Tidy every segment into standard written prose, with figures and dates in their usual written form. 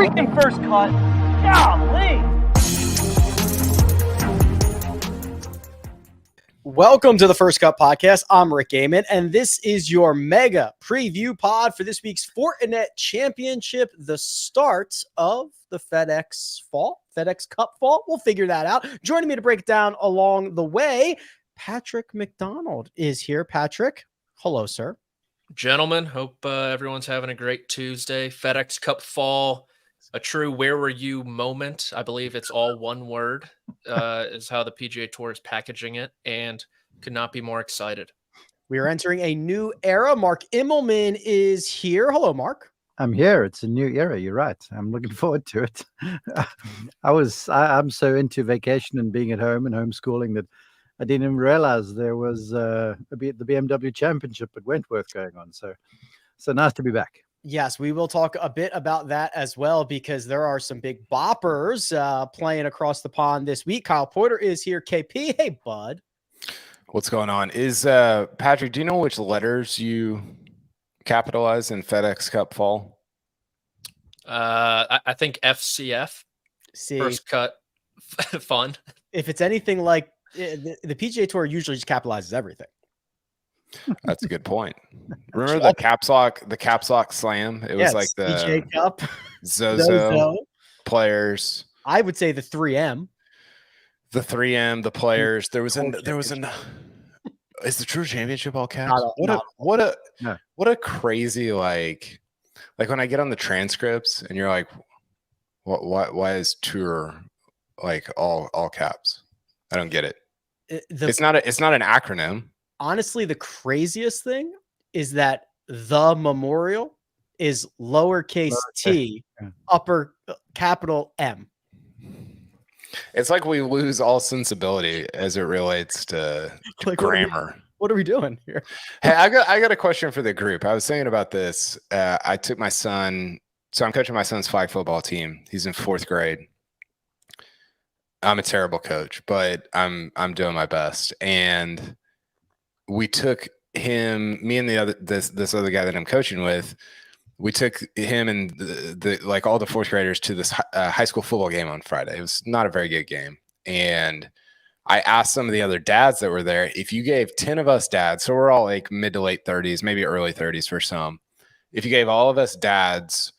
freaking first cut. Golly. Welcome to the First Cup Podcast. I'm Rick Gehman, and this is your mega preview pod for this week's Fortinet Championship, the start of the FedEx Cup Fall. We'll figure that out. Joining me to break it down along the way, Patrick McDonald is here. Patrick, hello, sir. Gentlemen, hope everyone's having a great Tuesday. FedEx Cup Fall, a true where were you moment. I believe it's all one word is how the PGA Tour is packaging it, and could not be more excited. We are entering a new era. Mark Immelman is here. Hello, Mark. I'm here. It's a new era. You're right. I'm looking forward to it. I'm so into vacation and being at home and homeschooling that I didn't even realize there was the BMW Championship at Wentworth going on. So nice to be back. Yes, we will talk a bit about that as well, because there are some big boppers playing across the pond this week. Kyle Porter is here. KP, hey, bud. What's going on? Is Patrick, do you know which letters you capitalize in FedEx Cup Fall? I think FCF, first cut fun. If it's anything like the PGA Tour usually just capitalizes everything. That's a good point. Remember the caps lock slam? It was like the PGA Cup, Zozo players. I would say the 3M. The 3M, the players. There was an. Is the True Championship all caps? What a crazy like when I get on the transcripts and you're like, why is Tour like all caps? I don't get it. It's not an acronym. Honestly, the craziest thing is that the Memorial is lowercase t, upper capital M. It's like we lose all sensibility as it relates to grammar. What are we doing here? Hey, I got a question for the group. I was thinking about this. I took my son, so I'm coaching my son's flag football team. He's in 4th grade. I'm a terrible coach, but I'm doing my best. And we took him, me and this other guy that I'm coaching with, we took him and the like all the 4th graders to this high school football game on Friday. It was not a very good game. And I asked some of the other dads that were there, if you gave 10 of us dads, so we're all like mid to late 30s, maybe early 30s for some. If you gave all of us dads,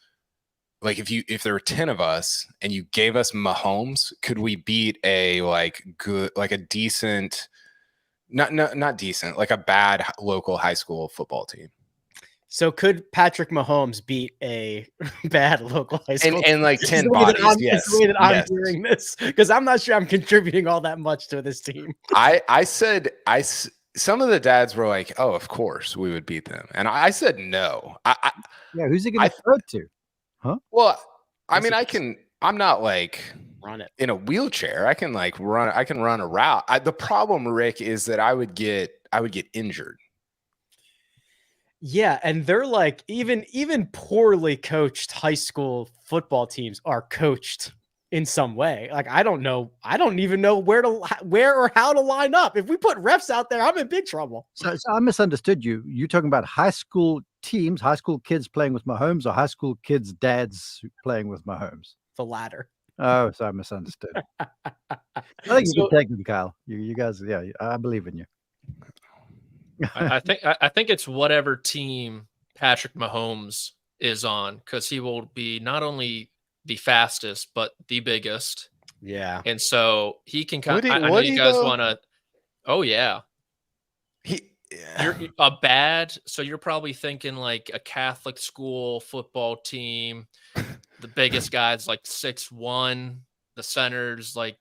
like if there were 10 of us and you gave us Mahomes, could we beat a decent, not decent, like a bad local high school football team? So could Patrick Mahomes beat a bad local high school? And like 10 bodies, yes. It's the way that I'm hearing this, because I'm not sure I'm contributing all that much to this team. Some of the dads were like, oh, of course we would beat them. And I said no. Who's he going to throw it to? Huh? Well, I mean, I'm not like run it in a wheelchair. I can like run a route. The problem, Rick, is that I would get injured. Yeah, and they're like even poorly coached high school football teams are coached in some way. Like I don't even know where or how to line up. If we put refs out there, I'm in big trouble. So I misunderstood you. You're talking about high school teams, high school kids playing with Mahomes, or high school kids' dads playing with Mahomes? The latter. Oh, so I misunderstood. I think you can take them, Kyle. You guys, yeah, I believe in you. I think it's whatever team Patrick Mahomes is on, because he will be not only the fastest but the biggest. Yeah, and so he can kind. I know you guys want to. Oh yeah, you're a bad. So you're probably thinking like a Catholic school football team. The biggest guy's like 6'1". The center's like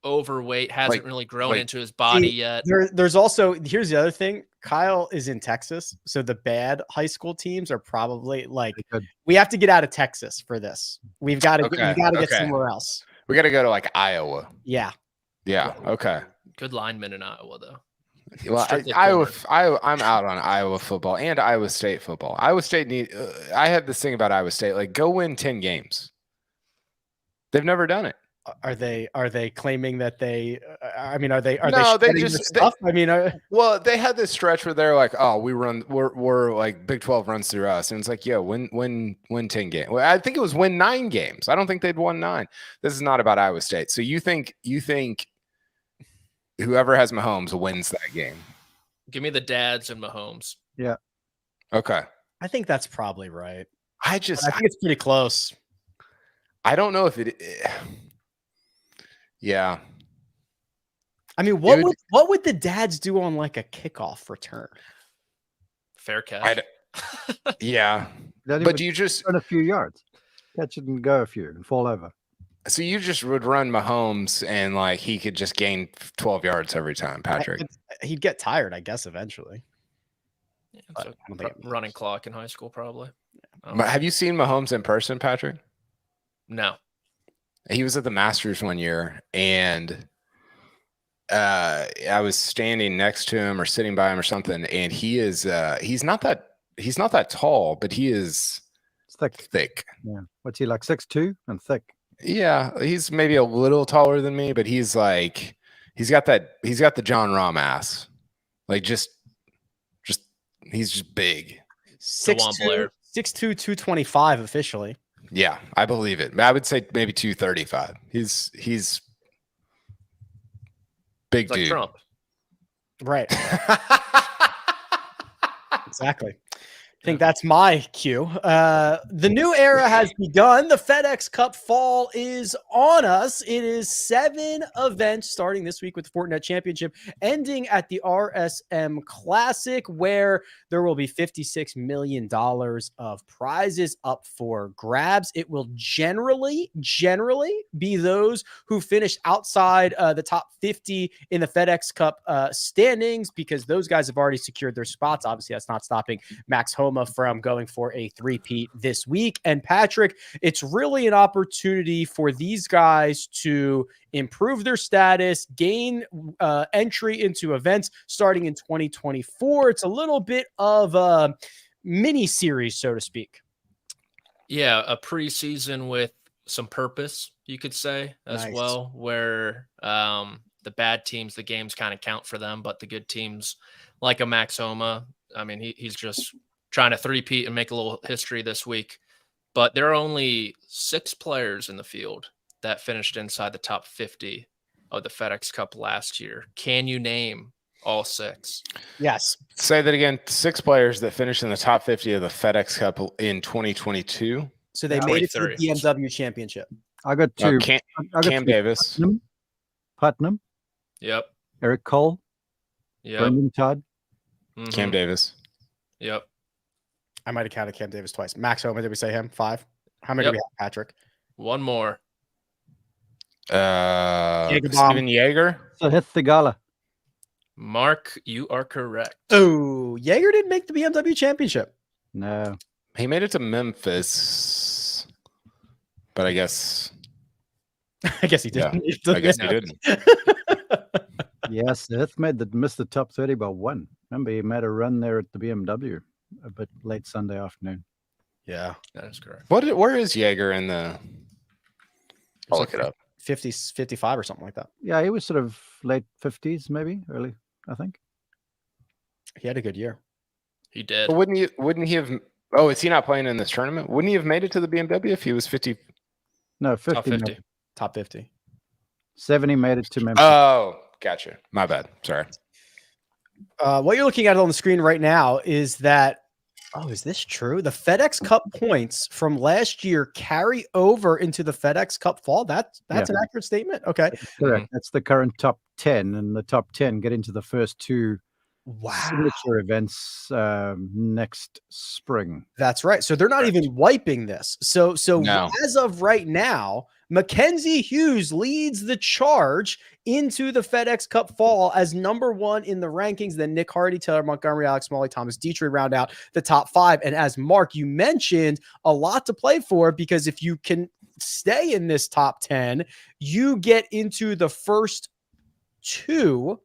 overweight, hasn't really grown into his body yet. There's also, here's the other thing. Kyle is in Texas, so the bad high school teams are probably like, we have to get out of Texas for this. We've got to get somewhere else. We got to go to like Iowa. Yeah. Okay. Good lineman in Iowa though. Well, I'm out on Iowa football and Iowa State football. Iowa State I have this thing about Iowa State, like go win 10 games. They've never done it. Are they claiming that they? I mean, are they? No, they just. Stuff? I mean, well, they had this stretch where they're like, "Oh, we're like Big 12 runs through us," and it's like, "Yo, win 10 games." Well, I think it was win 9 games. I don't think they'd won 9. This is not about Iowa State. So you think whoever has Mahomes wins that game? Give me the Dads and Mahomes. Yeah. Okay. I think that's probably right. I think it's pretty close. I don't know if it. Yeah. I mean, what would the Dads do on like a kickoff return? Fair catch. Yeah. But you just run a few yards, catch it and go a few and fall over. So you just would run Mahomes and like he could just gain 12 yards every time, Patrick. He'd get tired, I guess, eventually. Yeah, so running clock in high school, probably. Have you seen Mahomes in person, Patrick? No. He was at the Masters one year, and I was standing next to him or sitting by him or something, and he is he's not that tall, but he is thick. Yeah. What's he like, 6'2" and thick? Yeah, he's maybe a little taller than me, but he's got the John Rahm ass. Like just he's just big. 6'2", 225 officially. Yeah, I believe it. I would say maybe 235. He's big like dude. Trump. Right. Exactly. I think that's my cue. The new era has begun. The FedEx Cup Fall is on us. It is 7 events starting this week with the Fortinet Championship, ending at the RSM Classic, where there will be $56 million of prizes up for grabs. It will generally be those who finish outside the top 50 in the FedEx Cup standings, because those guys have already secured their spots. Obviously, that's not stopping Max Homa from going for a three-peat this week. And Patrick, it's really an opportunity for these guys to improve their status, gain entry into events starting in 2024. It's a little bit of a mini series, so to speak. Yeah, a preseason with some purpose, you could say, as well, where the bad teams, the games kind of count for them, but the good teams like a Max Homa, I mean, he's just trying to three-peat and make a little history this week. But there are only 6 players in the field that finished inside the top 50 of the FedEx Cup last year. Can you name all 6? Yes. Say that again. 6 players that finished in the top 50 of the FedEx Cup in 2022. So they made it to the BMW Championship. I got 2. Cam Davis. Putnam. Yep. Eric Cole. Yep. Brendan Todd. Mm-hmm. Cam Davis. Yep. I might have counted Cam Davis twice. Max Homa, did we say him? 5? How many do we have, Patrick? 1 more. Steven Yeager. So hit the gala. Mark, you are correct. Oh, Yeager didn't make the BMW Championship. No. He made it to Memphis, but I guess he didn't. Yeah, I guess he didn't. Yes, Seth missed the top 30 by 1. Remember, he made a run there at the BMW a bit late Sunday afternoon. Yeah, that is correct. Where is Yeager in the? I'll look it up. 50s, 55 or something like that. Yeah, he was sort of late 50s, maybe early, I think. He had a good year. He did. But wouldn't he have? Oh, is he not playing in this tournament? Wouldn't he have made it to the BMW if he was 50? No, 50. Top 50. Top 50. 70 made it to Memphis. Oh, gotcha. My bad. Sorry. What you're looking at on the screen right now is that, is this true? The FedEx Cup points from last year carry over into the FedEx Cup Fall. That's an accurate statement. Okay. Correct. That's the current top 10, and the top 10 get into the first 2 signature events next spring. That's right. So they're not even wiping this. So no. As of right now, Mackenzie Hughes leads the charge into the FedEx Cup Fall as number 1 in the rankings. Then Nick Hardy, Taylor Montgomery, Alex Smalley, Thomas Dietrich round out the top 5. And as Mark, you mentioned, a lot to play for, because if you can stay in this top 10, you get into the first 2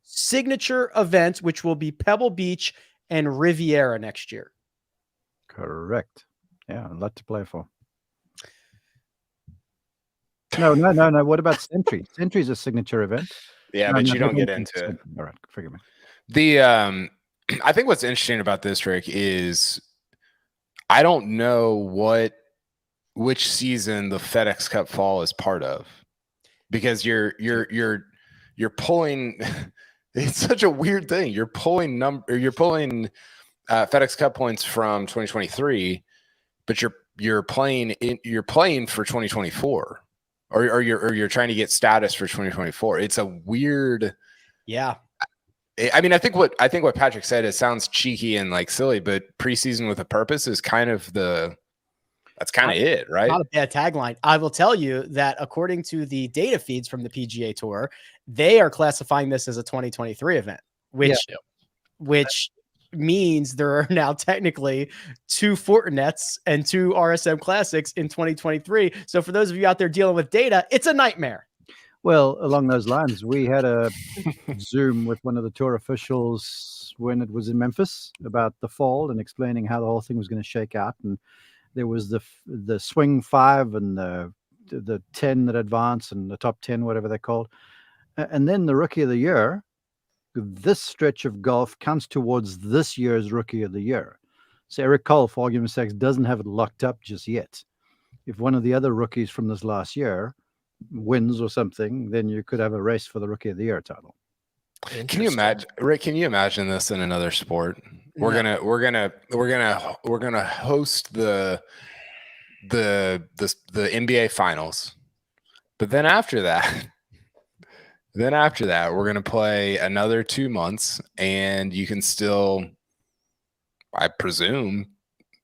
signature events, which will be Pebble Beach and Riviera next year. Correct. Yeah, a lot to play for. No. What about Sentry? Sentry's a signature event. Yeah, but you don't get into it. All right, forgive me. I think what's interesting about this, Rick, is I don't know which season the FedEx Cup Fall is part of, because you're pulling. It's such a weird thing. You're pulling FedEx Cup points from 2023, but you're playing for 2024, or you're trying to get status for 2024. It's a weird. Yeah. I mean, I think what Patrick said, it sounds cheeky and like silly, but preseason with a purpose is kind of it, right? Not a bad tagline. I will tell you that according to the data feeds from the PGA Tour, they are classifying this as a 2023 event, which means there are now technically 2 Fortinets and 2 RSM Classics in 2023. So for those of you out there dealing with data, it's a nightmare. Well, along those lines, we had a Zoom with one of the tour officials when it was in Memphis about the fall and explaining how the whole thing was going to shake out. And there was the swing 5 and the 10 that advance and the top 10, whatever they're called. And then the rookie of the year, this stretch of golf counts towards this year's rookie of the year. So Eric Cole, for argument's sake, doesn't have it locked up just yet. If one of the other rookies from this last year wins or something, then you could have a race for the rookie of the year title. Can you imagine, Rick? Can you imagine this in another sport? We're gonna host the NBA finals, but then after that, we're gonna play another 2 months, and you can still, I presume,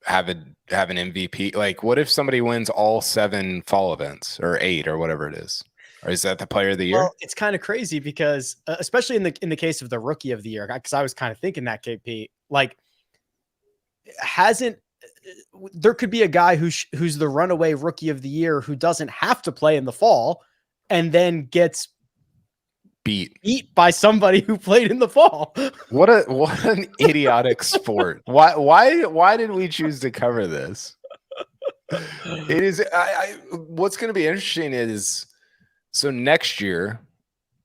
have an MVP. Like, what if somebody wins all 7 fall events, or 8, or whatever it is? Or is that the player of the year? Well, it's kind of crazy because, especially in the case of the rookie of the year, because I was kind of thinking that, KP, like, there could be a guy who's the runaway rookie of the year who doesn't have to play in the fall, and then gets beat by somebody who played in the fall. What an idiotic sport. Why did we choose to cover this? It is what's going to be interesting is, so next year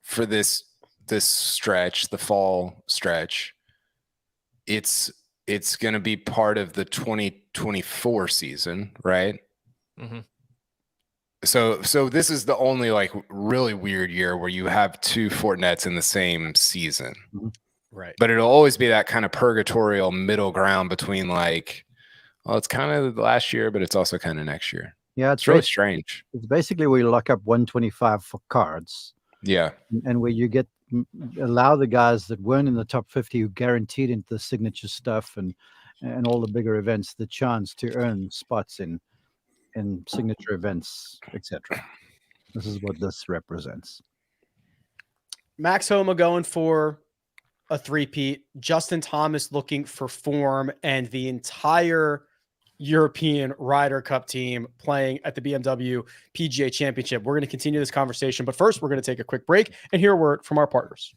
for this stretch, the fall stretch, it's going to be part of the 2024 season, right? Mm-hmm. So this is the only like really weird year where you have 2 Fortinets in the same season. Right. But it'll always be that kind of purgatorial middle ground between like, well, it's kind of last year, but it's also kind of next year. Yeah, it's really strange. It's basically where you lock up 125 for cards. Yeah. And where you allow the guys that weren't in the top 50 who guaranteed into the signature stuff and all the bigger events the chance to earn spots in signature events, etc. This is what this represents. Max Homa going for a 3-peat, Justin Thomas looking for form, and the entire European Ryder Cup team playing at the BMW PGA Championship. We're going to continue this conversation, but first we're going to take a quick break and hear a word from our partners.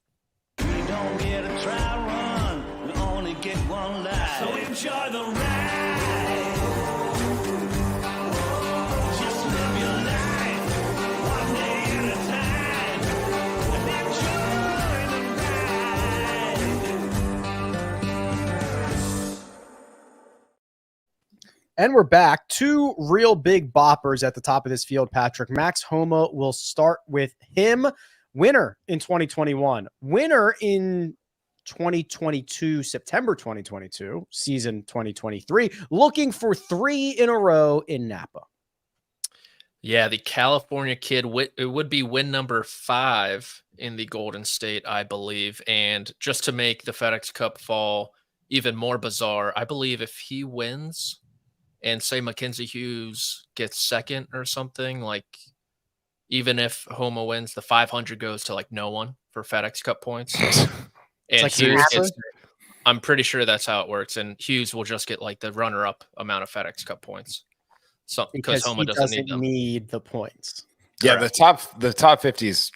We don't get a try run, we only get one life. So enjoy the ride. Just live your life, one day at a time. Enjoy the ride. And we're back. 2 real big boppers at the top of this field, Patrick. Max Homa, will start with him. Winner in 2021, winner in 2022, September 2022, season 2023, looking for 3 in a row in Napa. Yeah, the California kid, it would be win number 5 in the Golden State, I believe. And just to make the FedEx Cup Fall even more bizarre, I believe if he wins and say Mackenzie Hughes gets second or something, like, even if Homa wins, the 500 goes to like no one for FedEx Cup points. And like Hughes I'm pretty sure that's how it works. And Hughes will just get like the runner-up amount of FedEx Cup points. So because Homa doesn't need the points. Yeah, correct. the top 50 is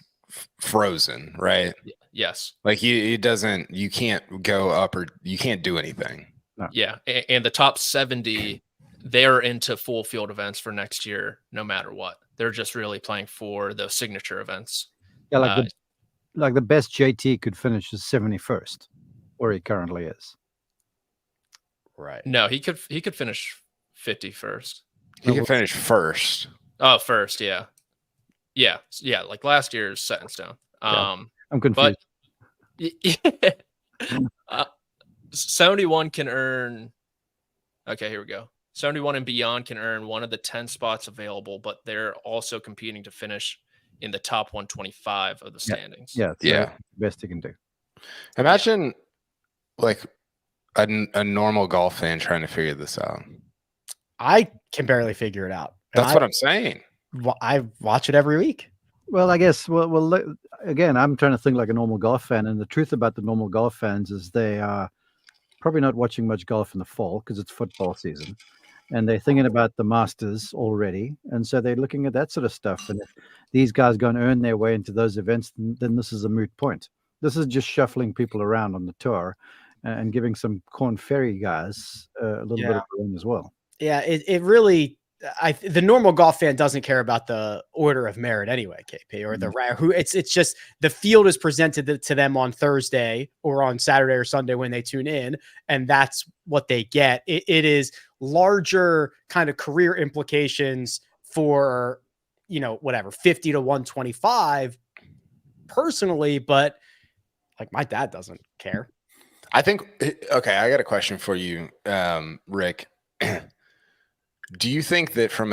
frozen, right? Yes. Like you can't go up, or you can't do anything. No. Yeah, and the top 70, they're into full field events for next year, no matter what. They're just really playing for those signature events. Yeah, like the best JT could finish is 71st, where he currently is. Right. No, he could finish 51st. He could finish first. Oh, first, yeah. Like last year's set in stone. I'm confused. But 71 can earn. Okay, here we go. 71 and beyond can earn one of the 10 spots available, but they're also competing to finish in the top 125 of the standings. Yeah. Best you can do. Imagine like a normal golf fan trying to figure this out. I can barely figure it out. That's what I'm saying. I watch it every week. Well, I guess, again, I'm trying to think like a normal golf fan. And the truth about the normal golf fans is they are probably not watching much golf in the fall because it's football season. And they're thinking about the Masters already. And so they're looking at that sort of stuff. And if these guys go and earn their way into those events, then this is a moot point. This is just shuffling people around on the tour and giving some Corn Ferry guys a little bit of room as well. Yeah, it really, the normal golf fan doesn't care about the order of merit anyway, KP, or it's just the field is presented to them on Thursday or on Saturday or Sunday when they tune in, and that's what they get. It is larger kind of career implications for, whatever, 50 to 125 personally, but like my dad doesn't care. I think, okay, I got a question for you, Rick. Do you think that from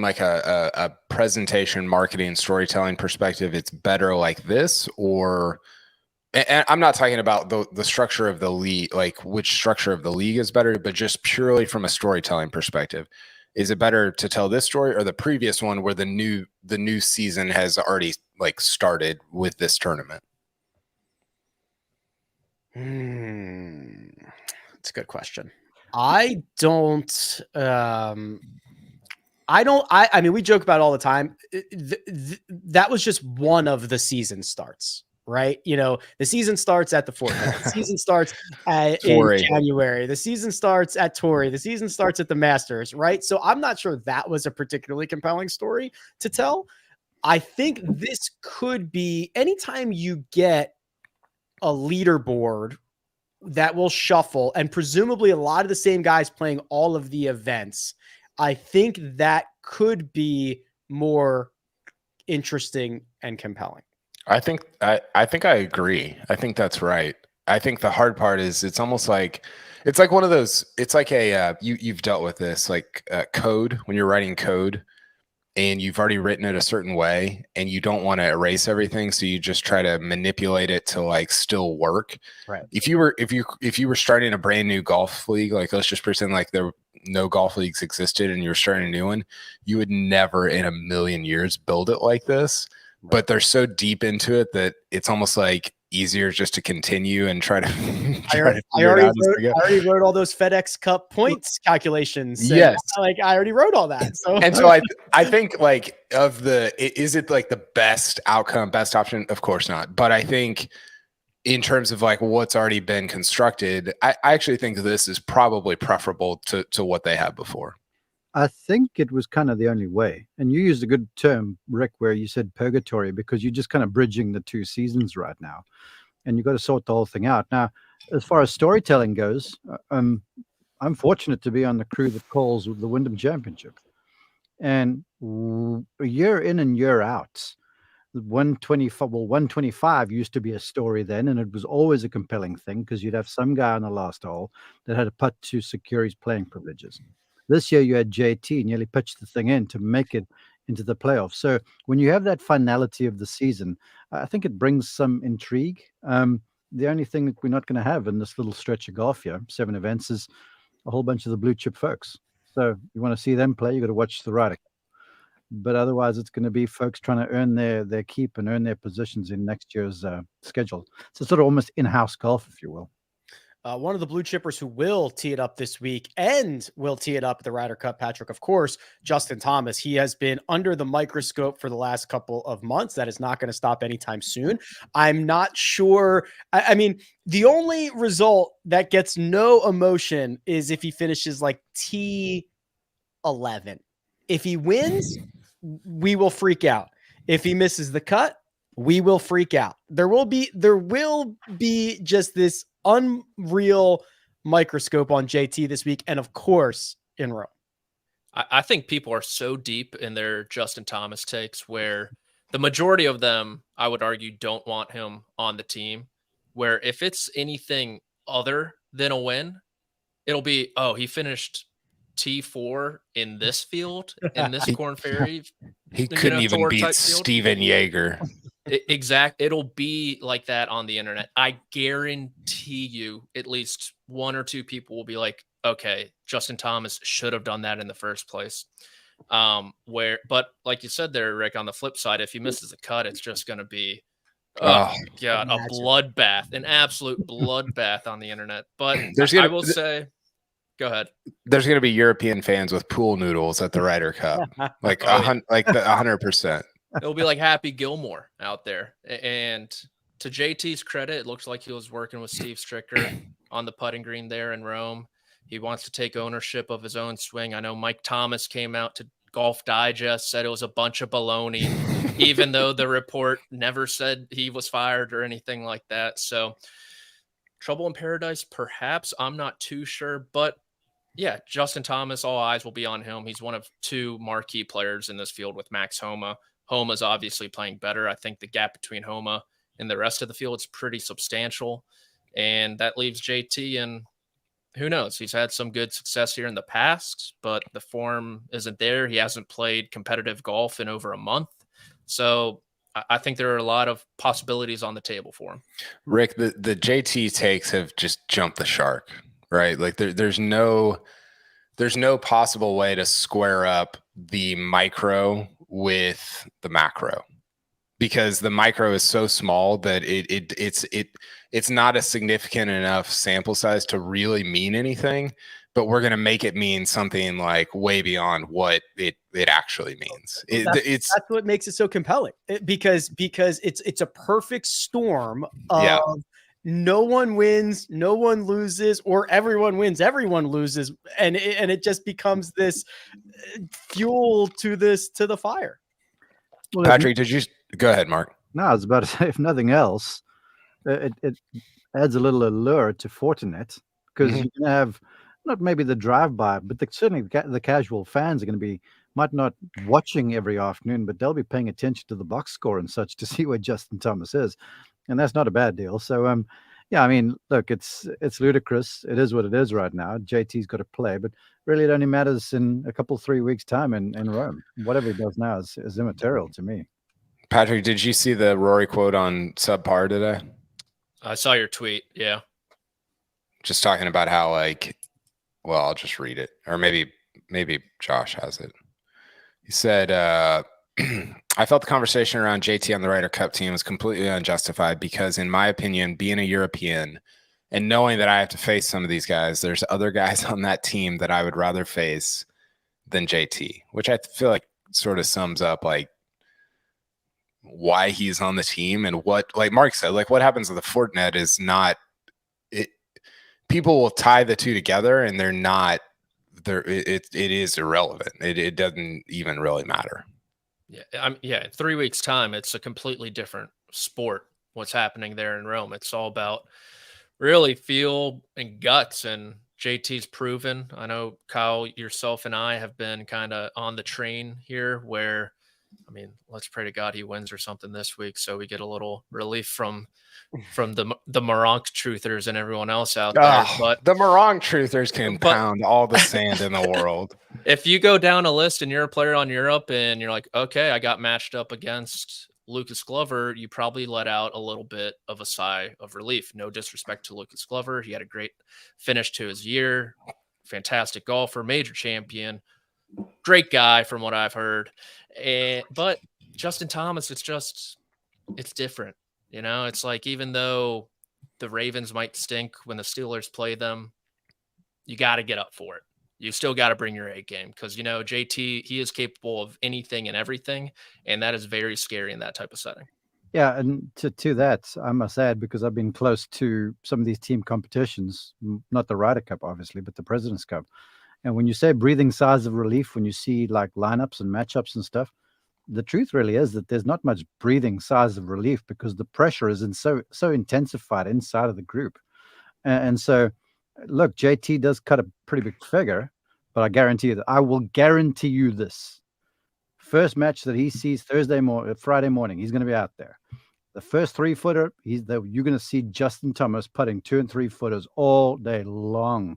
like a presentation, marketing, storytelling perspective, it's better like this? Or, and I'm not talking about the structure of the league, like which structure of the league is better, but just purely from a storytelling perspective. Is it better to tell this story or the previous one where the new season has already like started with this tournament? That's a good question. I mean, we joke about it all the time. That was just one of the season starts, right? The season starts at the Fortinet. The season starts in January. The season starts at Torrey. The season starts at the Masters, right? So I'm not sure that was a particularly compelling story to tell. I think this could be anytime you get a leaderboard that will shuffle and presumably a lot of the same guys playing all of the events. I think that could be more interesting and compelling. I think I agree. I think that's right. I think the hard part is it's almost like it's like one of those. It's like you've dealt with this like code when you're writing code. And you've already written it a certain way and you don't want to erase everything. So you just try to manipulate it to like still work. Right. If you were starting a brand new golf league, like let's just pretend like there no golf leagues existed and you were starting a new one, you would never in a million years build it like this. Right. But they're so deep into it that it's almost like easier just to continue and try to. I already wrote all those FedEx Cup points calculations. Yes, I already wrote all that. So and so I think like is it like the best outcome, best option? Of course not. But I think in terms of like what's already been constructed, I actually think this is probably preferable to what they had before. I think it was kind of the only way. And you used a good term, Rick, where you said purgatory, because you're just kind of bridging the two seasons right now. And you've got to sort the whole thing out. Now, as far as storytelling goes, I'm fortunate to be on the crew that calls the Wyndham Championship. And a year in and year out, 125 used to be a story then, and it was always a compelling thing because you'd have some guy on the last hole that had a putt to secure his playing privileges. This year you had JT nearly pitched the thing in to make it into the playoffs. So when you have that finality of the season, I think it brings some intrigue. The only thing that we're not going to have in this little stretch of golf here, 7 events, is a whole bunch of the blue chip folks. So you want to see them play, you got to watch the Ryder Cup. But otherwise, it's going to be folks trying to earn their keep and earn their positions in next year's schedule. So sort of almost in-house golf, if you will. One of the blue chippers who will tee it up this week and will tee it up at the Ryder Cup, Patrick, of course, Justin Thomas. He has been under the microscope for the last couple of months. That is not going to stop anytime soon. I'm not sure. I mean, the only result that gets no emotion is if he finishes like T11. If he wins, we will freak out. If he misses the cut, we will freak out. There will be just this unreal microscope on JT this week, and of course in Rome. I think people are so deep in their Justin Thomas takes where the majority of them, I would argue, don't want him on the team. Where if it's anything other than a win, it'll be, oh, he finished T4 in this field, in this Corn Ferry. He couldn't even beat Steven Yeager. Exact. It'll be like that on the internet. I guarantee you at least one or two people will be like, okay, Justin Thomas should have done that in the first place. But like you said there, Rick, on the flip side, if he misses a cut, it's just going to be, oh God, a bloodbath, an absolute bloodbath on the internet. But I will say, go ahead. There's going to be European fans with pool noodles at the Ryder Cup, like 100%. It'll be like Happy Gilmore out there. And to JT's credit, it looks like he was working with Steve Stricker on the putting green there in Rome. He wants to take ownership of his own swing. I know Mike Thomas came out to Golf Digest, said it was a bunch of baloney, even though the report never said he was fired or anything like that. So trouble in paradise, perhaps. I'm not too sure. But yeah, Justin Thomas, all eyes will be on him. He's one of two marquee players in this field with Max Homa. Homa's obviously playing better. I think the gap between Homa and the rest of the field is pretty substantial. And that leaves JT, and who knows? He's had some good success here in the past, but the form isn't there. He hasn't played competitive golf in over a month. So I think there are a lot of possibilities on the table for him. Rick, the JT takes have just jumped the shark, right? Like there's no possible way to square up the micro with the macro, because the micro is so small that it's not a significant enough sample size to really mean anything, but we're going to make it mean something like way beyond what it actually means. That's what makes it so compelling, because it's a perfect storm of no one wins, no one loses, or everyone wins, everyone loses, and it just becomes this fuel to the fire. Well, Patrick, did you go ahead, Mark? No, I was about to say, if nothing else, it adds a little allure to Fortinet, because you can have not maybe the drive-by, but certainly the casual fans are going to be might not watching every afternoon, but they'll be paying attention to the box score and such to see where Justin Thomas is. And that's not a bad deal. So, yeah, I mean, look, it's ludicrous. It is what it is right now. JT's got to play, but really it only matters in a couple, 3 weeks' time in Rome. Whatever he does now is immaterial to me. Patrick, did you see the Rory quote on Subpar today? I saw your tweet, yeah. Just talking about how, like, well, I'll just read it. Or maybe Josh has it. He said, I felt the conversation around JT on the Ryder Cup team was completely unjustified because, in my opinion, being a European and knowing that I have to face some of these guys, there's other guys on that team that I would rather face than JT, which I feel like sort of sums up like why he's on the team and what, like Mark said, like what happens with the Fortinet is not it. People will tie the two together and they're not there. It is irrelevant. It doesn't even really matter. Yeah. In 3 weeks' time, it's a completely different sport. What's happening there in Rome? It's all about really feel and guts, and JT's proven. I know Kyle, yourself, and I have been kind of on the train here. Where, I mean, let's pray to God he wins or something this week, so we get a little relief from the Moronk truthers and everyone else out there. But the Moronk truthers can pound all the sand in the world. If you go down a list and you're a player on Europe and you're like, okay, I got matched up against Lucas Glover, you probably let out a little bit of a sigh of relief. No disrespect to Lucas Glover. He had a great finish to his year. Fantastic golfer, major champion, great guy from what I've heard. But Justin Thomas, it's different. You know, it's like, even though the Ravens might stink when the Steelers play them, you got to get up for it. You still got to bring your A game because, you know, JT, he is capable of anything and everything. And that is very scary in that type of setting. Yeah. And to that, I must add, because I've been close to some of these team competitions, not the Ryder Cup, obviously, but the President's Cup. And when you say breathing sighs of relief, when you see like lineups and matchups and stuff, the truth really is that there's not much breathing sighs of relief because the pressure is so intensified inside of the group. And so, look, JT does cut a pretty big figure, but I will guarantee you this. First match that he sees Friday morning, he's going to be out there. The first 3-footer, you're going to see Justin Thomas putting 2 and 3 footers all day long.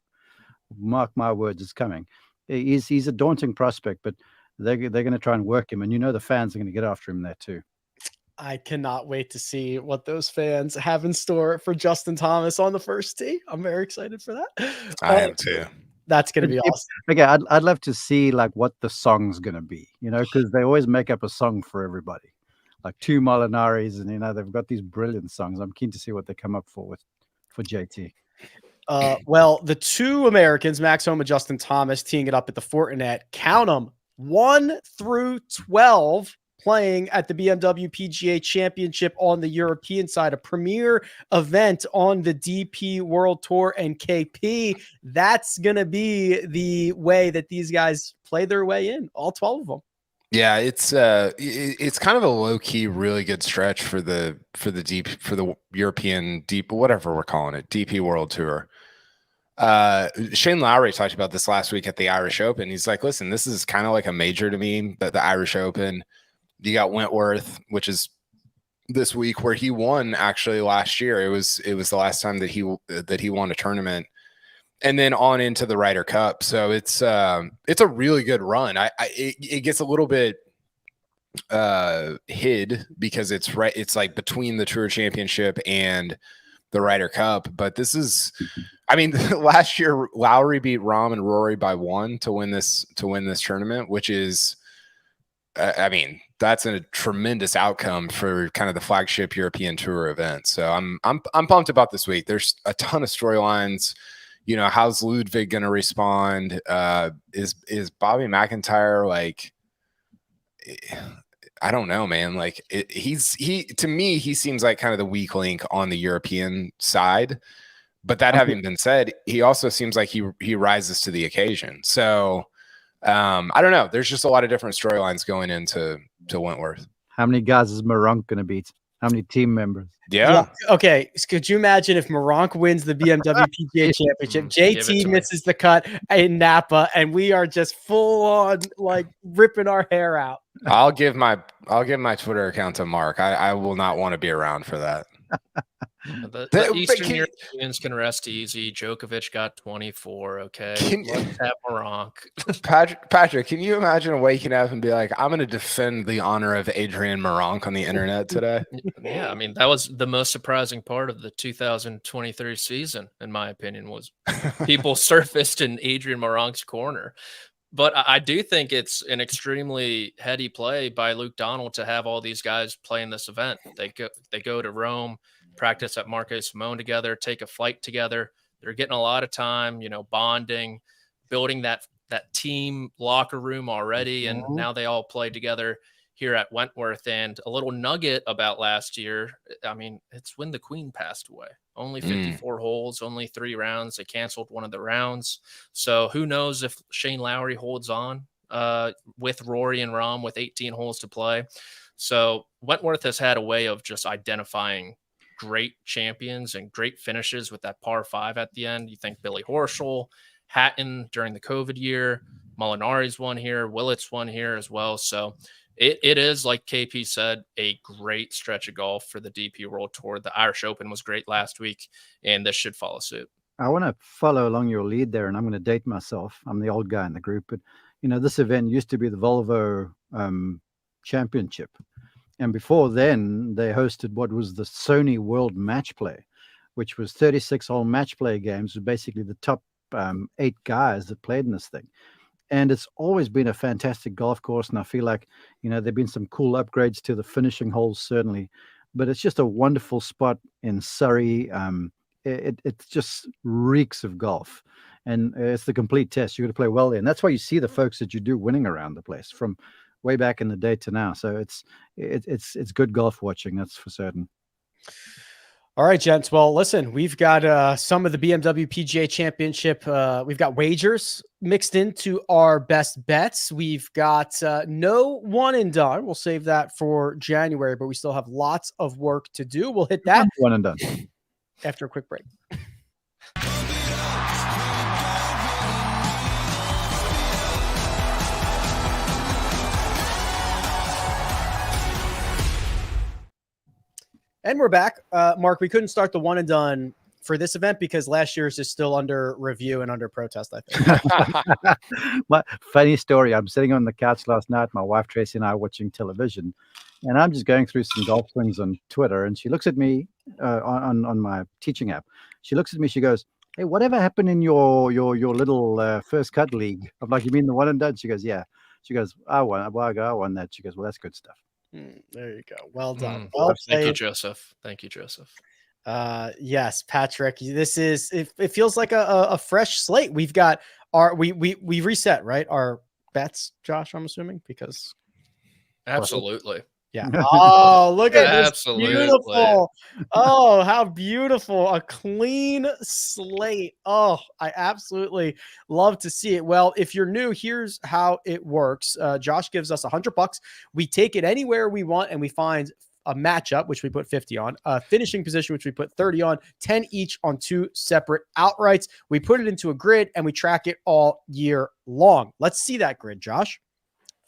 Mark my words, it's coming. He's a daunting prospect, but they're going to try and work him, and the fans are going to get after him there too. I cannot wait to see what those fans have in store for Justin Thomas on the first tee. I'm very excited for that. I am too. That's going to be awesome. Okay, I'd love to see like what the song's going to be, because they always make up a song for everybody, like 2 Molinaris, and they've got these brilliant songs. I'm keen to see what they come up for JT. Well, the 2 Americans, Max Homa, Justin Thomas, teeing it up at the Fortinet. Count them, 1 through 12. Playing at the BMW PGA Championship on the European side, a premier event on the DP World Tour. And KP, that's going to be the way that these guys play their way in, all 12 of them. Yeah, it's kind of a low key, really good stretch for the European deep, whatever we're calling it, DP World Tour. Shane Lowry talked about this last week at the Irish Open. He's like, listen, this is kind of like a major to me, the Irish Open. You got Wentworth, which is this week, where he won actually last year. It was the last time that he won a tournament, and then on into the Ryder Cup. So it's a really good run. It gets a little bit hid because it's like between the Tour Championship and the Ryder Cup. But this is, last year Lowry beat Rahm and Rory by 1 to win this tournament, which is, that's a tremendous outcome for kind of the flagship European Tour event. So I'm pumped about this week. There's a ton of storylines. How's Ludwig going to respond? Is Bobby McIntyre like? I don't know, man. Like to me, he seems like kind of the weak link on the European side. But that having been said, he also seems like he rises to the occasion. So. I don't know. There's just a lot of different storylines going into Wentworth. How many guys is Meronk going to beat? How many team members? Yeah. Okay. So could you imagine if Meronk wins the BMW PGA Championship, JT misses the cut in Napa, and we are just full on like ripping our hair out? I'll give my Twitter account to Mark. I will not want to be around for that. The Eastern Europeans can rest easy. Djokovic got 24. Okay, let's have Meronk. Patrick, can you imagine waking up and be like, "I'm going to defend the honor of Adrian Meronk on the internet today"? Yeah, that was the most surprising part of the 2023 season, in my opinion, was people surfaced in Adrian Meronk's corner. But I do think it's an extremely heady play by Luke Donald to have all these guys play in this event. They go to Rome, practice at Marquez Simone together, take a flight together. They're getting a lot of time, bonding, building that team locker room already. And now they all play together here at Wentworth. And a little nugget about last year, it's when the Queen passed away. Only 54 holes, only 3 rounds. They canceled one of the rounds. So who knows if Shane Lowry holds on with Rory and Rahm with 18 holes to play. So Wentworth has had a way of just identifying great champions and great finishes with that par 5 at the end. You think Billy Horschel, Hatton during the COVID year, Molinari's won here, Willett's won here as well. So it is, like KP said, a great stretch of golf for the DP World Tour. The Irish Open was great last week, and this should follow suit. I want to follow along your lead there, and I'm going to date myself. I'm the old guy in the group, but this event used to be the Volvo Championship. And before then, they hosted what was the Sony World Match Play, which was 36-hole match play games with basically the top 8 guys that played in this thing. And it's always been a fantastic golf course. And I feel like, there've been some cool upgrades to the finishing holes, certainly. But it's just a wonderful spot in Surrey. It just reeks of golf. And it's the complete test. You've got to play well there. And that's why you see the folks that you do winning around the place from way back in the day to now. So it's good golf watching, that's for certain. All right, gents. Well, listen, we've got some of the BMW PGA Championship. We've got wagers mixed into our best bets. We've got no one and done. We'll save that for January, but we still have lots of work to do. We'll hit that one and done after a quick break. And we're back. Mark, we couldn't start the one and done for this event because last year's is still under review and under protest, I think. Funny story. I'm sitting on the couch last night. My wife, Tracy, and I are watching television. And I'm just going through some golf swings on Twitter. And she looks at me on my teaching app. She looks at me. She goes, "Hey, whatever happened in your little first cut league?" I'm like, "You mean the one and done?" She goes, "Yeah." She goes, "I won. I won that." She goes, "Well, that's good stuff." There you go. Well done. Well Thank you, Joseph. Thank you, Joseph. Yes, Patrick. This is it feels like a fresh slate. We've got we reset, right? Our bets, Josh, I'm assuming, because absolutely. Yeah. Oh, look at this. Absolutely. Beautiful. Oh, how beautiful. A clean slate. Oh, I absolutely love to see it. Well, if you're new, here's how it works. Josh gives us $100. We take it anywhere we want and we find a matchup, which we put 50 on, a finishing position, which we put 30 on, 10 each on 2 separate outrights. We put it into a grid and we track it all year long. Let's see that grid, Josh.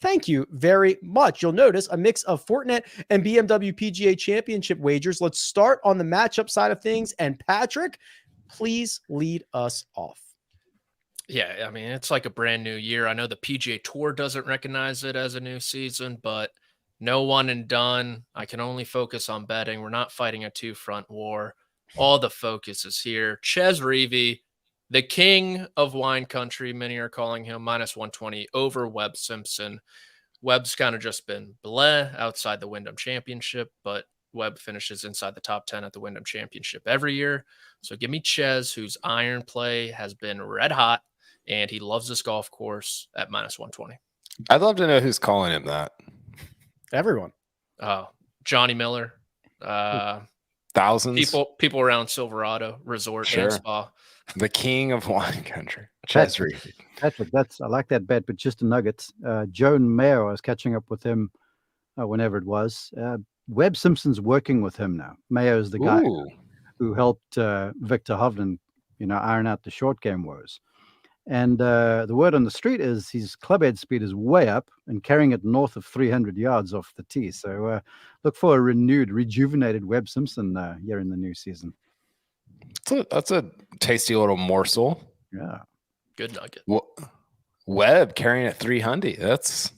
Thank you very much. You'll notice a mix of Fortinet and BMW PGA Championship wagers. Let's start on the matchup side of things. And Patrick, please lead us off. Yeah, I mean, it's like a brand new year. I know the PGA Tour doesn't recognize it as a new season, but no one and done. I can only focus on betting. We're not fighting a two-front war. All the focus is here. Chez Reavie, the king of wine country, many are calling him, -120 over Webb Simpson. Webb's kind of just been bleh outside the Wyndham Championship, but Webb finishes inside the top 10 at the Wyndham Championship every year. So give me Chez, whose iron play has been red hot, and he loves this golf course at -120. I'd love to know who's calling him that. Everyone. Johnny Miller. Thousands. People around Silverado Resort and Spa. The king of wine country. Chez Reavie. Patrick, I like that bet, but just a nugget. Joan Mayo, I was catching up with him whenever it was. Webb Simpson's working with him now. Mayo's the guy who helped Victor Hovland, iron out the short game woes. And the word on the street is his club head speed is way up and carrying it north of 300 yards off the tee. So look for a rejuvenated Webb Simpson here in the new season. That's a tasty little morsel. Yeah. Good nugget. Webb carrying it 300. That's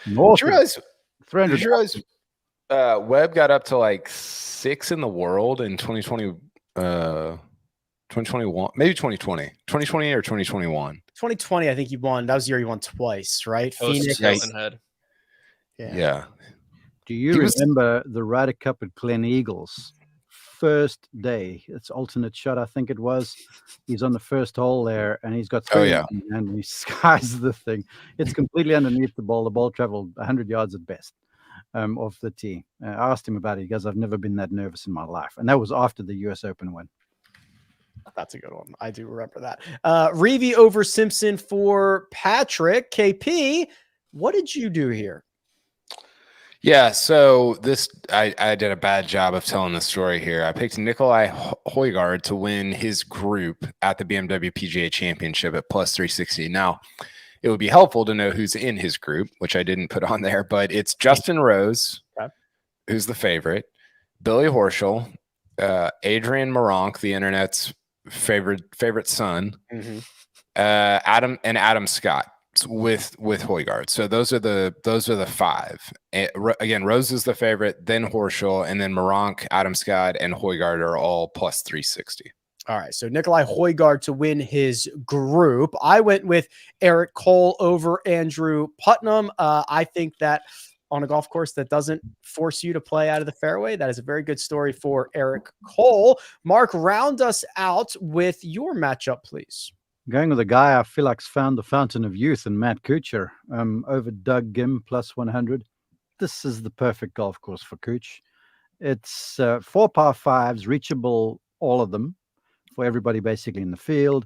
north. Did you realize 300. Did you realize Webb got up to like 6 in the world in 2020, 2021, maybe 2020 or 2021. 2020, I think he won. That was the year he won twice, right? Phoenix. Yeah. Do you remember the Ryder Cup at Glen Eagles? First day, it's alternate shot, I think it was. He's on the first hole there, and he's got 3 and he skies the thing. It's completely underneath the ball. The ball traveled 100 yards at best off the tee. I asked him about it. He goes, "I've never been that nervous in my life," and that was after the U.S. Open win. That's a good one. I do remember that. Reavie over Simpson for Patrick. KP, what did you do here? Yeah, so I did a bad job of telling the story here. I picked Nikolai Højgaard to win his group at the BMW PGA Championship at +360. Now, it would be helpful to know who's in his group, which I didn't put on there, but it's Justin Rose, who's the favorite, Billy Horschel, Adrian Meronk, the internet's favorite son, Adam Scott with Højgaard. So those are the 5. And again, Rose is the favorite, then Horschel, and then Meronk, Adam Scott, and Højgaard are all +360. All right, so Nikolai Højgaard to win his group. I went with Eric Cole over Andrew Putnam. I think that on a golf course that doesn't force you to play out of the fairway, that is a very good story for Eric Cole. Mark, round us out with your matchup, please. Going with a guy I feel like's found the fountain of youth in Matt Kuchar over Doug Ghim +100. This is the perfect golf course for Kuch. It's 4 par 5s, reachable, all of them, for everybody basically in the field.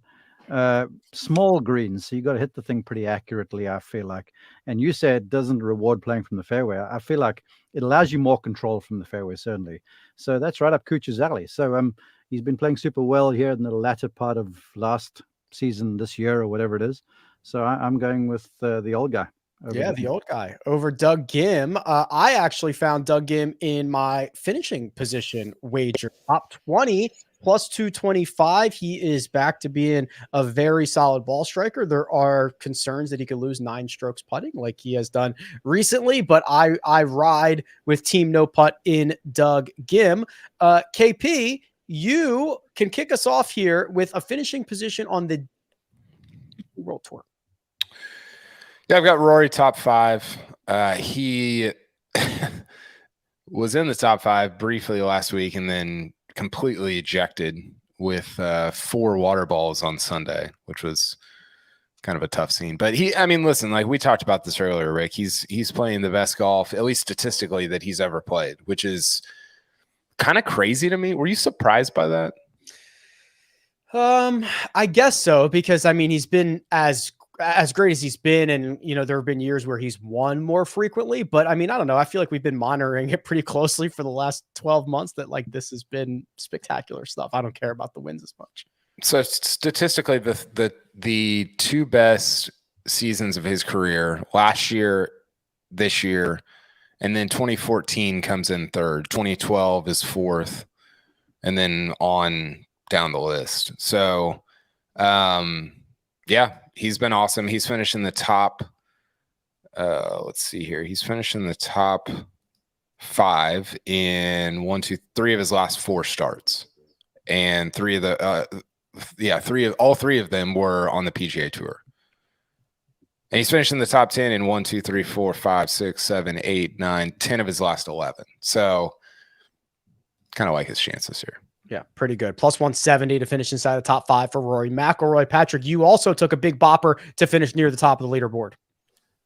Small greens, so you got to hit the thing pretty accurately, I feel like. And you say it doesn't reward playing from the fairway. I feel like it allows you more control from the fairway, certainly. So that's right up Cooch's alley. So he's been playing super well here in the latter part of last season, this year, or whatever it is. So I'm going with the old guy. Yeah, the old guy over Doug Gim. I actually found Doug Gim in my finishing position wager. Top 20 plus 225. He is back to being a very solid ball striker. There are concerns that he could lose 9 strokes putting like he has done recently, but I ride with Team No Putt in Doug Gim. KP, you can kick us off here with a finishing position on the World Tour. Yeah, I've got Rory top 5. He was in the top 5 briefly last week and then completely ejected with 4 water balls on Sunday, which was kind of a tough scene. But listen, like we talked about this earlier, Rick, he's playing the best golf, at least statistically, that he's ever played, which is kind of crazy to me. Were you surprised by that? I guess so, because he's been as great as he's been, and there have been years where he's won more frequently, but I don't know, I feel like we've been monitoring it pretty closely for the last 12 months that like this has been spectacular stuff. I don't care about the wins as much. So statistically, the 2 best seasons of his career, last year, this year, and then 2014 comes in 3rd, 2012 is 4th, and then on down the list. So yeah, he's been awesome. He's finished in the top. Let's see here. He's finished in the top 5 in 1, 2, 3 of his last 4 starts, and 3 of the all 3 of them were on the PGA Tour. And he's finished in the top 10 in 1, 2, 3, 4, 5, 6, 7, 8, 9, 10 of his last 11. So kind of like his chances here. Yeah, pretty good. Plus 170 to finish inside the top 5 for Rory McIlroy. Patrick, you also took a big bopper to finish near the top of the leaderboard.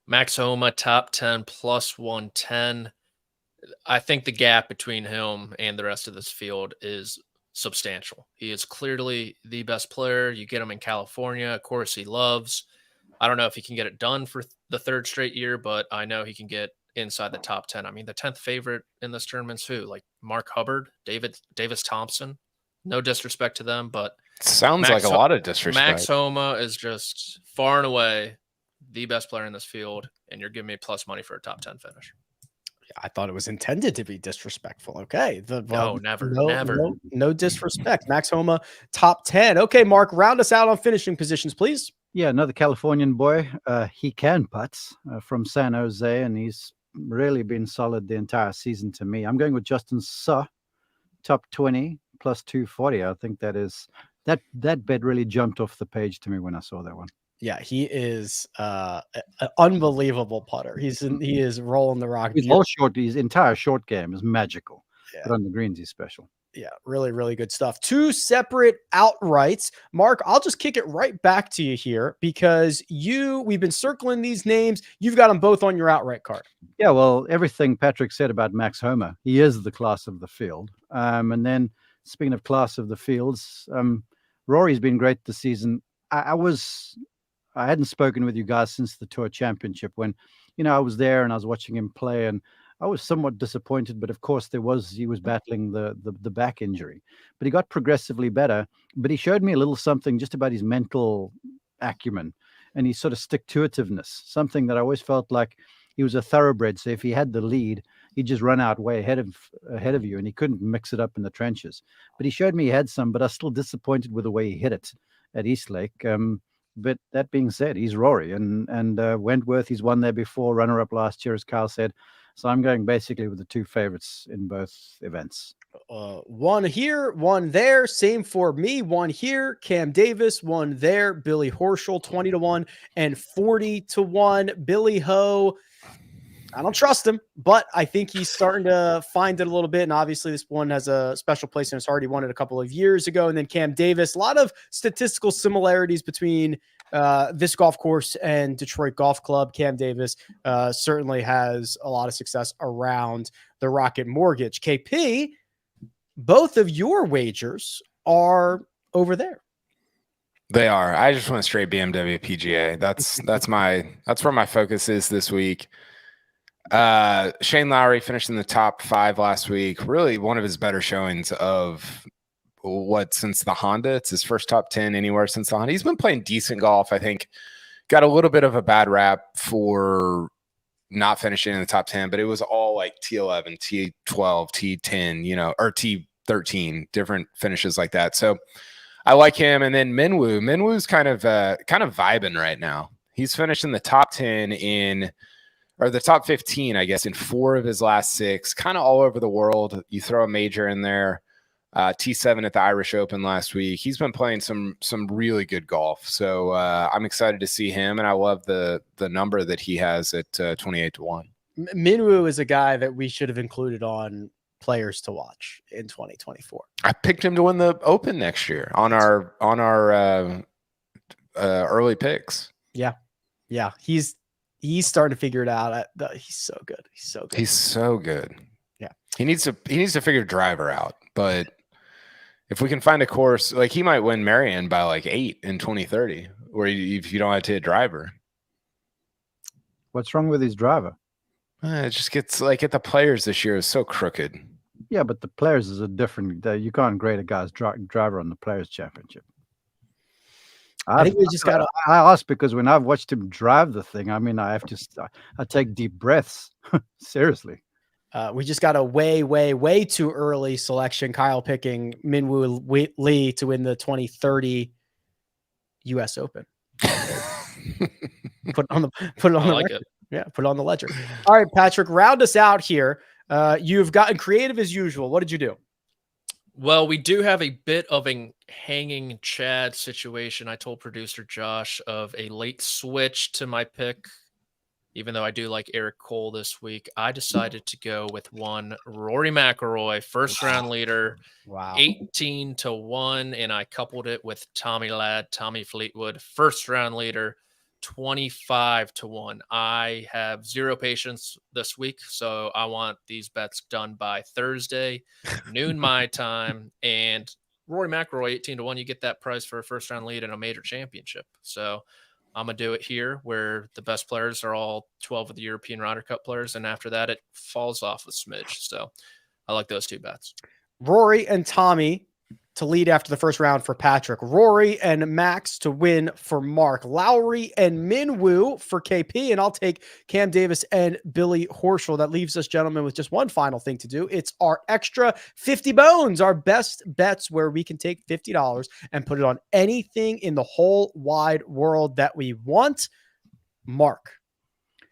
Max Homa, top 10, plus 110. I think the gap between him and the rest of this field is substantial. He is clearly the best player. You get him in California. Of course, he loves. I don't know if he can get it done for the 3rd straight year, but I know he can get inside the top 10. The 10th favorite in this tournament's who? Like Mark Hubbard, Davis Thompson. No disrespect to them, but sounds like a lot of disrespect. Max Homa is just far and away the best player in this field, and you're giving me plus money for a top 10 finish. I thought it was intended to be disrespectful. Okay. No, never. No disrespect. Max Homa, top 10. Okay, Mark, round us out on finishing positions, please. Yeah, another Californian boy. He can putts from San Jose, and he's really been solid the entire season to me. I'm going with Justin Suh, top 20, plus 240. I think that bet really jumped off the page to me when I saw that one. Yeah, he is an unbelievable putter. He is rolling the rock. His entire short game is magical. Yeah. But on the greens, he's special. Yeah, really, really good stuff. 2 separate outrights. Mark, I'll just kick it right back to you here because we've been circling these names. You've got them both on your outright card. Yeah, well, everything Patrick said about Max Homa, he is the class of the field. And then speaking of class of the fields, Rory's been great this season. I hadn't spoken with you guys since the Tour Championship when, I was there and I was watching him play, and I was somewhat disappointed, but of course he was battling the back injury, but he got progressively better. But he showed me a little something just about his mental acumen and his sort of stick-to-itiveness, something that I always felt like he was a thoroughbred. So if he had the lead, he'd just run out way ahead of you, and he couldn't mix it up in the trenches. But he showed me he had some, but I was still disappointed with the way he hit it at Eastlake. But that being said, he's Rory, and Wentworth, he's won there before, runner-up last year, as Kyle said. So I'm going basically with the 2 favorites in both events. 1 here, 1 there. Same for me. 1 here, Cam Davis. 1 there, Billy Horschel, 20-1 and 40-1. Billy Ho, I don't trust him, but I think he's starting to find it a little bit. And obviously this one has a special place in his heart. He won it a couple of years ago. And then Cam Davis, a lot of statistical similarities between this golf course and Detroit Golf Club. Cam Davis certainly has a lot of success around the Rocket Mortgage. KP, both of your wagers are over there. They are. I just went straight BMW PGA. That's where my focus is this week. Shane Lowry finished in the top 5 last week. Really one of his better showings of since the Honda. It's his first top 10 anywhere since the Honda. He's been playing decent golf. I think got a little bit of a bad rap for not finishing in the top 10, but it was all like T11, T12, T10, or T13, different finishes like that. So I like him. And then Minwoo's kind of vibing right now. He's finished in the top 10 or the top 15, I guess, in 4 of his last 6, kind of all over the world. You throw a major in there, T7 at the Irish Open last week. He's been playing some really good golf. So I'm excited to see him. And I love the number that he has at 28-1. Minwoo is a guy that we should have included on players to watch in 2024. I picked him to win the Open next year on our early picks. Yeah. He's starting to figure it out. He's so good. He's so good. Yeah. He needs to figure driver out. But if we can find a course, like he might win Marion by like 8 in 2030, where if you don't have to hit driver. What's wrong with his driver? It just gets like at the Players this year is so crooked. Yeah, but the Players is a different. You can't grade a guy's driver on the Players Championship. I think we just got to. I asked because when I've watched him drive the thing, I mean, I take deep breaths. Seriously. We just got a way too early selection. Kyle picking Minwoo Lee to win the 2030 U.S. Open. Put it on the record. Yeah, put it on the ledger. All right, Patrick, round us out here. You've gotten creative as usual. What did you do? Well, we do have a bit of a hanging Chad situation. I told producer Josh of a late switch to my pick. Even though I do like Eric Cole this week, I decided to go with one Rory McIlroy, first round leader, 18-1, and I coupled it with Tommy Fleetwood, first round leader, 25-1. I have zero patience this week, so I want these bets done by Thursday, noon my time. And Rory McIlroy, 18-1, you get that price for a first round lead in a major championship. So I'm going to do it here where the best players are all 12 of the European Ryder Cup players. And after that, it falls off a smidge. So I like those 2 bets. Rory and Tommy to lead after the first round for Patrick. Rory and Max to win for Mark. Lowry and Minwoo for KP. And I'll take Cam Davis and Billy Horschel. That leaves us, gentlemen, with just one final thing to do. It's our extra 50 bones, our best bets where we can take $50 and put it on anything in the whole wide world that we want. Mark,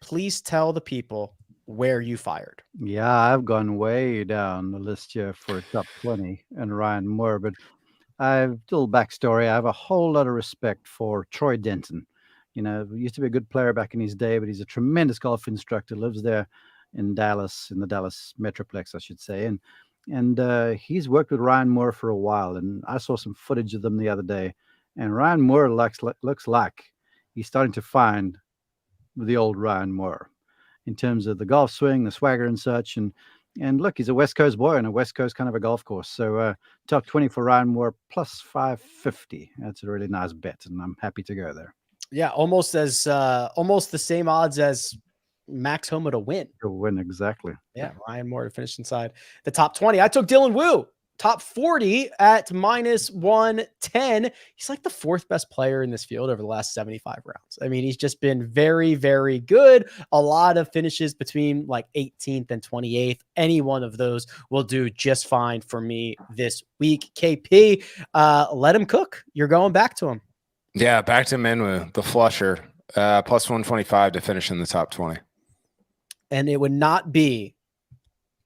please tell the people where you fired. Yeah, I've gone way down the list here for top 20 and Ryan Moore, but I've little backstory. I have a whole lot of respect for Troy Denton. He used to be a good player back in his day, but he's a tremendous golf instructor, lives there in Dallas, in the Dallas Metroplex, I should say. And he's worked with Ryan Moore for a while, and I saw some footage of them the other day, and Ryan Moore looks like he's starting to find the old Ryan Moore in terms of the golf swing, the swagger and such. And look, he's a West Coast boy and a West Coast kind of a golf course. So top 20 for Ryan Moore plus 550. That's a really nice bet, and I'm happy to go there. Yeah, almost the same odds as Max Homa to win. To win, exactly. Yeah, Ryan Moore to finish inside the top 20. I took Dylan Wu, top 40 at -110. He's like the 4th best player in this field over the last 75 rounds. I mean, he's just been very, very good. A lot of finishes between like 18th and 28th. Any one of those will do just fine for me this week. KP, let him cook. You're going back to him. Yeah, back to Minwoo, the flusher, plus 125 to finish in the top 20. And it would not be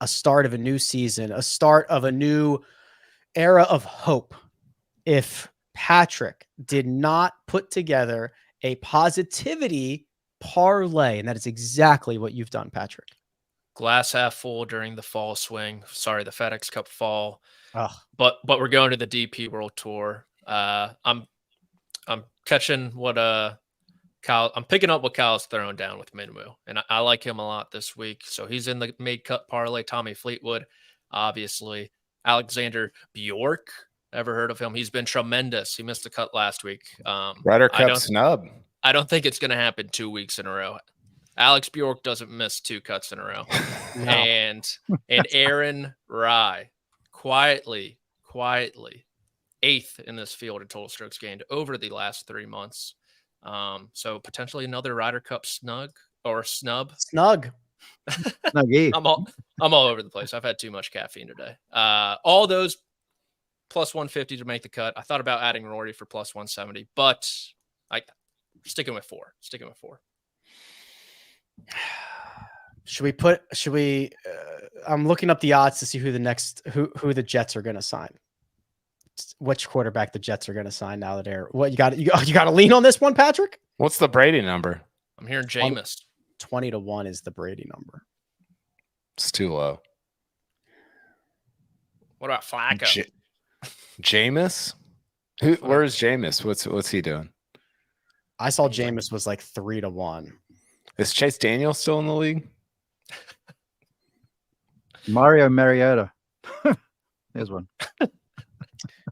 a start of a new season, a start of a new era of hope, if Patrick did not put together a positivity parlay. And that is exactly what you've done, Patrick. Glass half full during the fall swing. Sorry, the FedEx Cup Fall. But we're going to the DP World Tour. I'm catching what Kyle. I'm picking up what Kyle's throwing down with Minwoo, and I like him a lot this week. So he's in the made cut parlay. Tommy Fleetwood, obviously. Alexander Bjork. Ever heard of him? He's been tremendous. He missed the cut last week. Ryder Cup snub. I don't think it's going to happen 2 weeks in a row. Alex Bjork doesn't miss 2 cuts in a row. No. And Aaron Rye, quietly, 8th in this field in total strokes gained over the last 3 months. So potentially another Ryder Cup snub. Snuggie. I'm all over the place. I've had too much caffeine today. All those plus 150 to make the cut. I thought about adding Rory for plus 170, but sticking with 4. Should we I'm looking up the odds to see who the Jets are going to sign. Which quarterback the Jets are going to sign now that they're what you got to lean on this one, Patrick? What's the Brady number? I'm hearing Jameis. 20-1 is the Brady number. It's too low. What about Flacco? Jameis? Where's Jameis? What's he doing? I saw Jameis was like 3-1. Is Chase Daniel still in the league? Mario Mariota. There's one.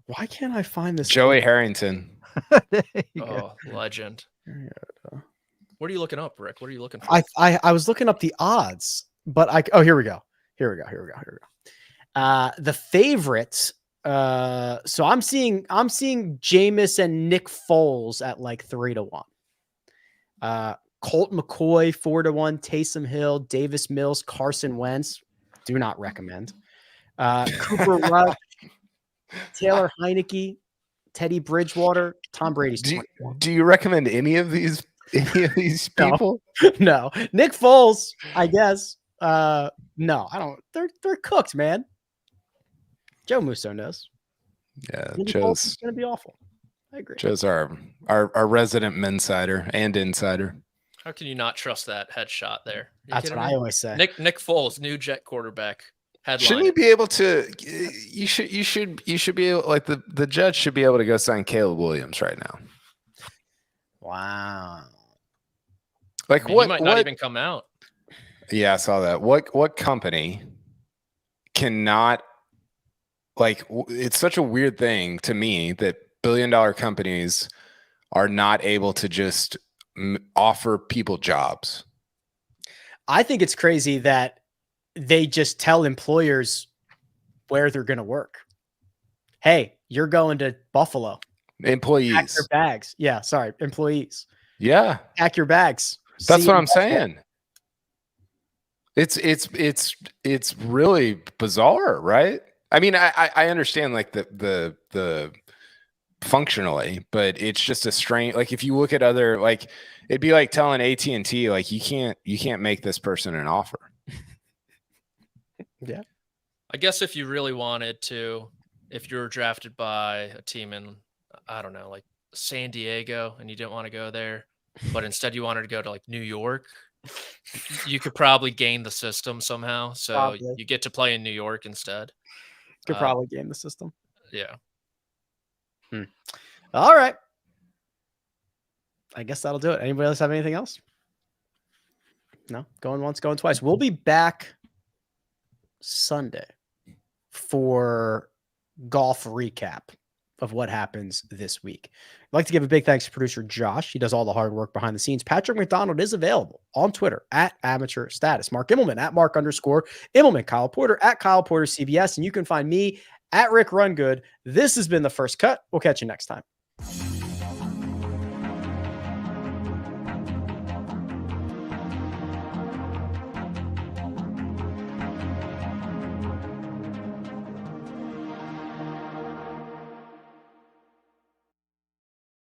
Why can't I find this? Joey Harrington. Legend. What are you looking up, Rick? What are you looking for? I was looking up the odds, but here we go. The favorites. So I'm seeing Jameis and Nick Foles at like 3-1. Colt McCoy 4-1. Taysom Hill, Davis Mills, Carson Wentz. Do not recommend. Cooper Rush, Taylor Heineke, Teddy Bridgewater, Tom Brady's. Do you recommend any of these people? No. Nick Foles, I guess. No, I don't. They're cooked, man. Joe Musso knows. Yeah, Joe's going to be awful. I agree. Joe's our resident mensider and insider. How can you not trust that headshot there? That's what I always say. Nick Foles, new Jet quarterback. Headline. Shouldn't he be able to? You should be able, like the Jets should be able to go sign Caleb Williams right now. Wow. Like he might not even come out. Yeah, I saw that. What company cannot? Like, it's such a weird thing to me that billion-dollar companies are not able to just offer people jobs. I think it's crazy that they just tell employers where they're going to work. Hey, you're going to Buffalo. Employees. Pack your bags. Yeah, sorry, employees. Yeah. Pack your bags. That's what I'm saying. It's really bizarre, right? I mean, I understand like the functionally, but it's just a strange. Like if you look at other, like it'd be like telling AT&T like you can't make this person an offer. Yeah, I guess if you really wanted to, if you were drafted by a team in, I don't know, like San Diego, and you didn't want to go there, but instead you wanted to go to like New York, you could probably game the system somehow. So you get to play in New York instead. Could probably game the system. Yeah. All right. I guess that'll do it. Anybody else have anything else? No? Going once, going twice. We'll be back Sunday for golf recap of what happens this week. I'd like to give a big thanks to producer Josh. He does all the hard work behind the scenes. Patrick McDonald is available on Twitter at Amateur Status. Mark Immelman at Mark_Immelman. Kyle Porter at Kyle Porter CBS. And you can find me at Rick Rungood. This has been The First Cut. We'll catch you next time.